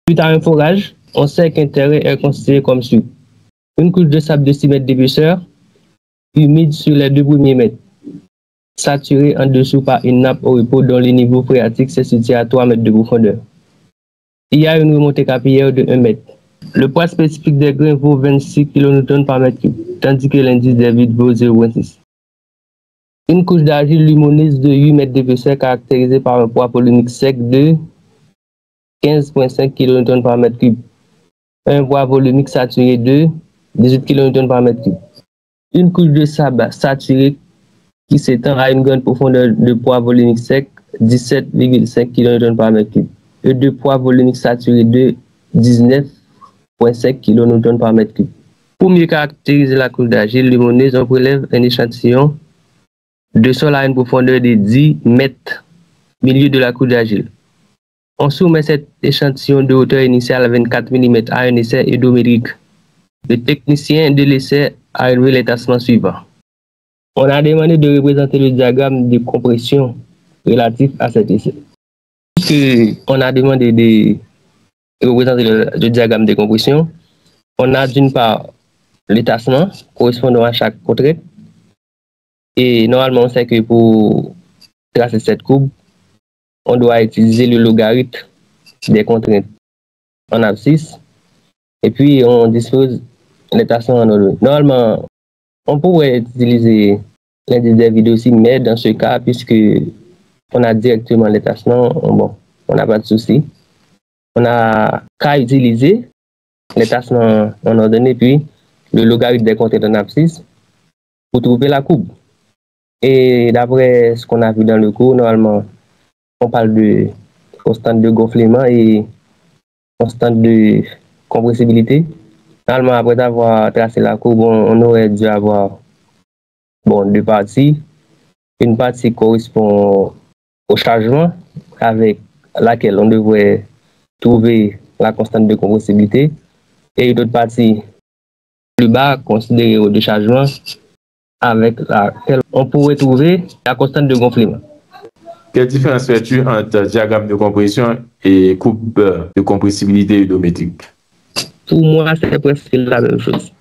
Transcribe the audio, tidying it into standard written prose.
Suite à un forage, on sait qu'un terrain est considéré comme suit. Une couche de sable de 6 mètres d'épaisseur, humide sur les 2 premiers mètres, saturée en dessous par une nappe au repos dont le niveau phréatique se situe à 3 mètres de profondeur. Il y a une remontée capillaire de 1 mètre. Le poids spécifique des grains vaut 26 kN par mètre cube, tandis que l'indice des vides vaut 0,6. Une couche d'argile lumineuse de 8 mètres d'épaisseur caractérisée par un poids volumique sec de 15,5 kN par mètre cube. Un poids volumique saturé de 18 kN par mètre cube. Une couche de sable saturé qui s'étend à une grande profondeur de poids volumique sec 17,5 kN par mètre cube. Et de poids volumique saturé de 19,5 kN par mètre cube. Pour mieux caractériser la couche d'argile lumineuse, on prélève un échantillon de sol à une profondeur de 10 mètres au milieu de la couche d'argile. On soumet cet échantillon de hauteur initiale à 24 mm à un essai hydrométrique. Le technicien de l'essai a relevé les tassements suivants. On a demandé de représenter le diagramme de compression relatif à cet essai. On a demandé de représenter le diagramme de compression. On a d'une part les tassements correspondant à chaque contrainte. Et normalement, on sait que pour tracer cette courbe, on doit utiliser le logarithme des contraintes en abscisse. Et puis, on dispose les tassements en ordre. Normalement, on pourrait utiliser l'indice des vides aussi, mais dans ce cas, puisque on a directement les tassements, bon, on n'a pas de souci. On a qu'à utiliser les tassements en ordonnée, puis le logarithme des contraintes en abscisse pour trouver la courbe. Et d'après ce qu'on a vu dans le cours, normalement, on parle de constante de gonflement et constante de compressibilité. Normalement, après avoir tracé la courbe, on aurait dû avoir deux parties. Une partie correspond au chargement avec laquelle on devrait trouver la constante de compressibilité. Et une autre partie plus bas, considérée au déchargement, avec laquelle on pourrait trouver la constante de gonflement. Quelle différence fais-tu entre diagramme de compression et courbe de compressibilité hydrométrique? Pour moi, c'est presque la même chose.